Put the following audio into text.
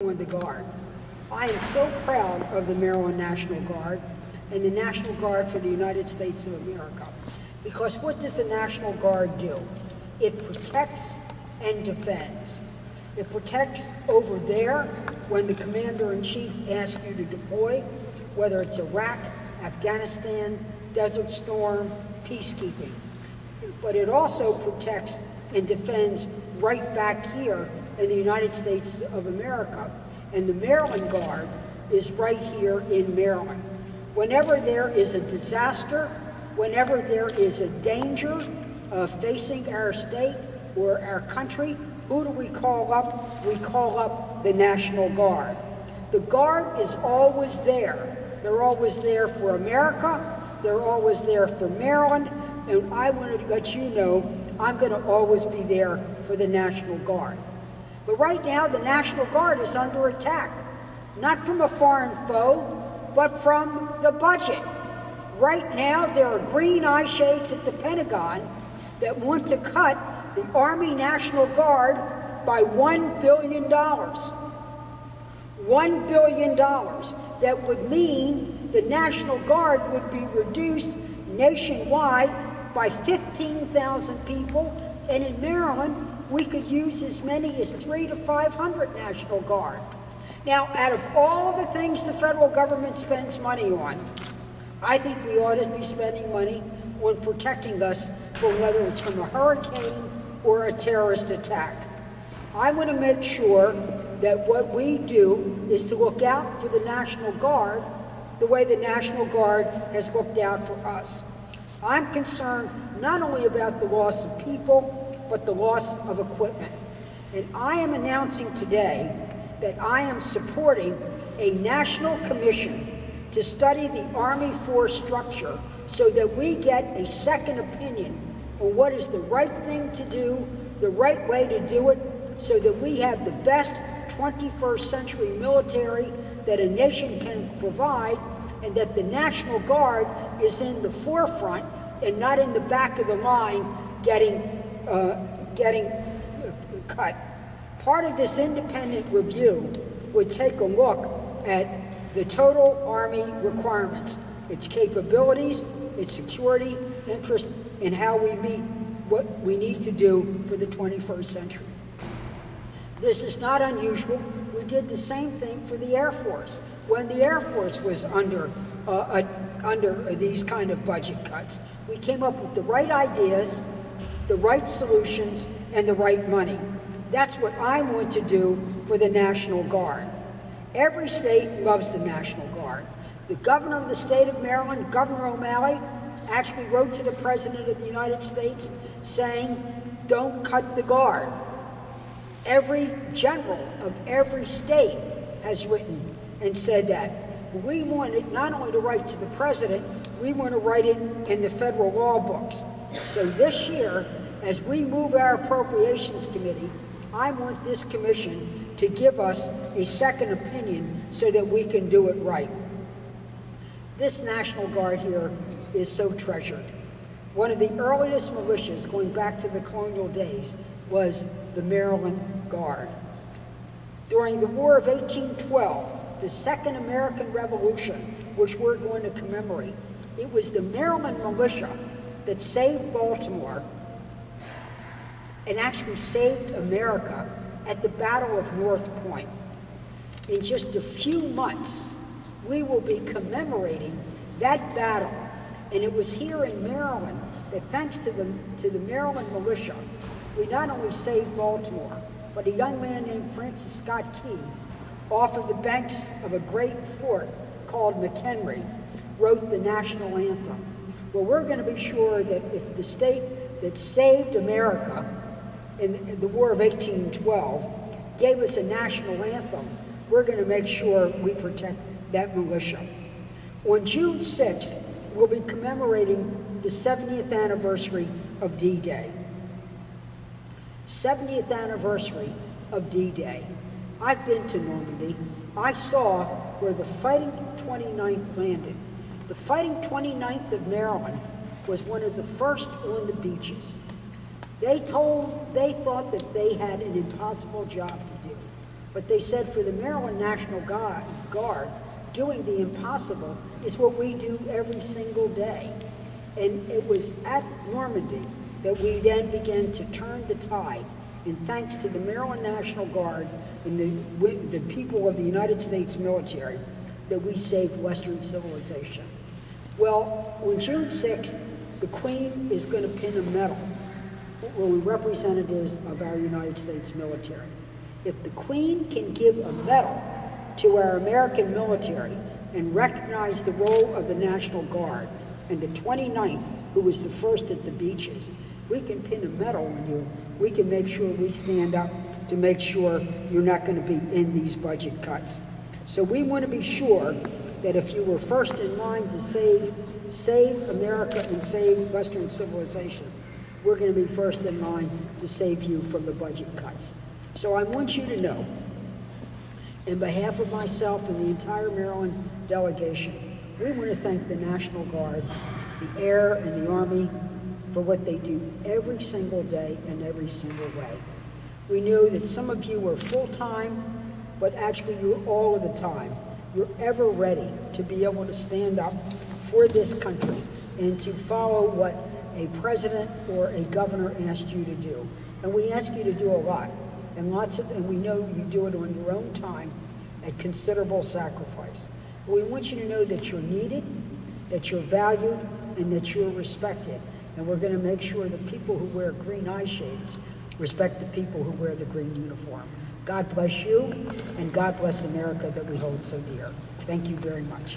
The Guard. I am so proud of the Maryland National Guard and the National Guard for the United States of America, because what does the National Guard do? It protects and defends. It protects over there when the Commander-in-Chief asks you to deploy, whether it's Iraq, Afghanistan, Desert Storm, peacekeeping. But it also protects and defends right back here in the United States of America. And the Maryland Guard is right here in Maryland. Whenever there is a disaster, whenever there is a danger facing our state or our country, who do we call up? We call up the National Guard. The Guard is always there. They're always there for America. They're always there for Maryland. And I want to let you know I'm going to always be there for the National Guard. But right now, the National Guard is under attack, not from a foreign foe, but from the budget. Right now, there are green eye shades at the Pentagon that want to cut the Army National Guard by $1 billion. $1 billion. That would mean the National Guard would be reduced nationwide by 15,000 people, and in Maryland, we could use as many as 300 to 500 National Guard. Now, out of all the things the federal government spends money on, I think we ought to be spending money on protecting us from whether it's from a hurricane or a terrorist attack. I want to make sure that what we do is to look out for the National Guard the way the National Guard has looked out for us. I'm concerned not only about the loss of people, but the loss of equipment. And I am announcing today that I am supporting a national commission to study the Army force structure so that we get a second opinion on what is the right thing to do, the right way to do it, so that we have the best 21st century military that a nation can provide, and that the National Guard is in the forefront and not in the back of the line getting cut. Part of this independent review would take a look at the total Army requirements, its capabilities, its security, interest, and how we meet what we need to do for the 21st century. This is not unusual. We did the same thing for the Air Force when the Air Force was under these kind of budget cuts. We came up with the right ideas, the right solutions, and the right money. That's what I want to do for the National Guard. Every state loves the National Guard. The governor of the state of Maryland, Governor O'Malley, actually wrote to the President of the United States saying, don't cut the Guard. Every general of every state has written and said that. We want it not only to write to the President, we want to write it in the federal law books. So this year, as we move our Appropriations Committee, I want this commission to give us a second opinion so that we can do it right. This National Guard here is so treasured. One of the earliest militias, going back to the colonial days, was the Maryland Guard. During the War of 1812, the Second American Revolution, which we're going to commemorate, it was the Maryland militia that saved Baltimore and actually saved America at the Battle of North Point. In just a few months, we will be commemorating that battle. And it was here in Maryland that, thanks to the Maryland militia, we not only saved Baltimore, but a young man named Francis Scott Key, off of the banks of a great fort called McHenry, wrote the national anthem. Well, we're going to be sure that if the state that saved America in the War of 1812 gave us a national anthem, we're going to make sure we protect that militia. On June 6th, we'll be commemorating the 70th anniversary of D-Day. 70th anniversary of D-Day. I've been to Normandy. I saw where the Fighting 29th landed. The Fighting 29th of Maryland was one of the first on the beaches. They thought that they had an impossible job to do. But they said for the Maryland National Guard, doing the impossible is what we do every single day. And it was at Normandy that we then began to turn the tide. And thanks to the Maryland National Guard and the people of the United States military, that we saved Western civilization. Well, on June 6th, the Queen is going to pin a medal where we representatives of our United States military. If the Queen can give a medal to our American military and recognize the role of the National Guard and the 29th, who was the first at the beaches, we can pin a medal on you. We can make sure we stand up to make sure you're not going to be in these budget cuts. So we want to be sure that if you were first in line to save America and save Western civilization, we're going to be first in line to save you from the budget cuts. So I want you to know, in behalf of myself and the entire Maryland delegation, we want to thank the National Guard, the Air and the Army for what they do every single day and every single way. We know that some of you are full-time, but actually you're all of the time. You're ever ready to be able to stand up for this country and to follow what a president or a governor asked you to do. And we ask you to do a lot, and we know you do it on your own time at considerable sacrifice. But we want you to know that you're needed, that you're valued, and that you're respected. And we're going to make sure the people who wear green eye shades respect the people who wear the green uniform. God bless you, and God bless America that we hold so dear. Thank you very much.